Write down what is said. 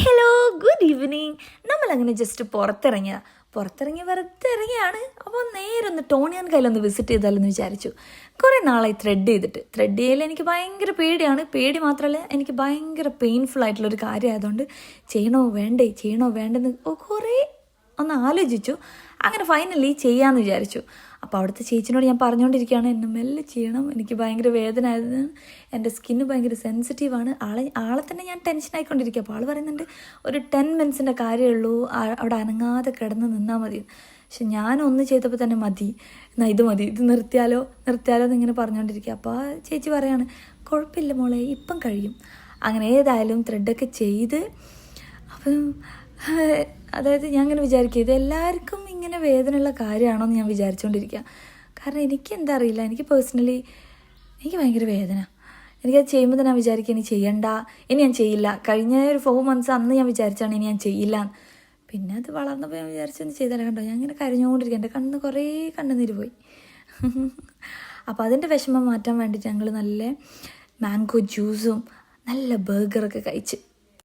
Hello good evening. നമ്മളങ്ങനെ just പുറത്തിറങ്ങി വെറുതെ ഇറങ്ങിയാണ്. അപ്പോൾ നേരെ ഒന്ന് ടോണിയൻ കയ്യിലൊന്ന് വിസിറ്റ് ചെയ്താലെന്ന് വിചാരിച്ചു. കുറേ നാളായി ത്രെഡ് ചെയ്യൽ എനിക്ക് ഭയങ്കര പേടിയാണ്. പേടി മാത്രമല്ല, എനിക്ക് ഭയങ്കര പെയിൻഫുൾ ആയിട്ടുള്ളൊരു കാര്യമായതുകൊണ്ട് ചെയ്യണോ വേണ്ടെന്ന് കുറേ ഒന്ന് ആലോചിച്ചു. അങ്ങനെ ഫൈനലി ചെയ്യാമെന്ന് വിചാരിച്ചു. അപ്പോൾ അവിടുത്തെ ചേച്ചിനോട് ഞാൻ പറഞ്ഞുകൊണ്ടിരിക്കുകയാണ്, എന്നെ മെല്ലെ ചെയ്യണം, എനിക്ക് ഭയങ്കര വേദന ആയിരുന്നു, എൻ്റെ സ്കിന്ന് ഭയങ്കര സെൻസിറ്റീവാണ്. ആളെ തന്നെ ഞാൻ ടെൻഷൻ ആയിക്കൊണ്ടിരിക്കുക. അപ്പോൾ ആൾ പറയുന്നുണ്ട്, ഒരു 10 മിനിറ്റ്സിൻ്റെ കാര്യമുള്ളൂ, അവിടെ അനങ്ങാതെ കിടന്ന് നിന്നാൽ മതി. പക്ഷെ ഞാനൊന്ന് ചെയ്തപ്പോൾ തന്നെ മതി, എന്നാൽ ഇത് നിർത്തിയാലോ എന്നിങ്ങനെ പറഞ്ഞുകൊണ്ടിരിക്കുക. അപ്പോൾ ആ ചേച്ചി പറയാണ്, കുഴപ്പമില്ല മോളെ, ഇപ്പം കഴിയും. അങ്ങനെ ഏതായാലും ത്രെഡൊക്കെ ചെയ്ത്, അപ്പം അതായത് ഞാൻ ഇങ്ങനെ വിചാരിക്കുക, ഇത് എല്ലാവർക്കും ഇങ്ങനെ വേദനയുള്ള കാര്യമാണോ എന്ന് ഞാൻ വിചാരിച്ചുകൊണ്ടിരിക്കുക. കാരണം എനിക്കെന്താ അറിയില്ല, എനിക്ക് പേഴ്സണലി എനിക്ക് ഭയങ്കര വേദന. എനിക്കത് ചെയ്യുമ്പോൾ തന്നെ ഞാൻ വിചാരിക്കുക, ഇനി ചെയ്യണ്ട, ഇനി ഞാൻ ചെയ്യില്ല. കഴിഞ്ഞ ഒരു 4 മന്ത്സ് അന്ന് ഞാൻ വിചാരിച്ചാണ് ഇനി ഞാൻ ചെയ്യില്ല. പിന്നെ അത് വളർന്നപ്പോൾ ഞാൻ വിചാരിച്ചൊന്ന് ചെയ്താലേ. കണ്ടോ, ഞാൻ ഇങ്ങനെ കരഞ്ഞുകൊണ്ടിരിക്കുക, എൻ്റെ കുറേ കണ്ണുനീര് പോയി. അപ്പോൾ അതിൻ്റെ വിഷമം മാറ്റാൻ വേണ്ടിയിട്ട് ഞങ്ങൾ നല്ല മാംഗോ ജ്യൂസും നല്ല ബർഗറൊക്കെ കഴിച്ച്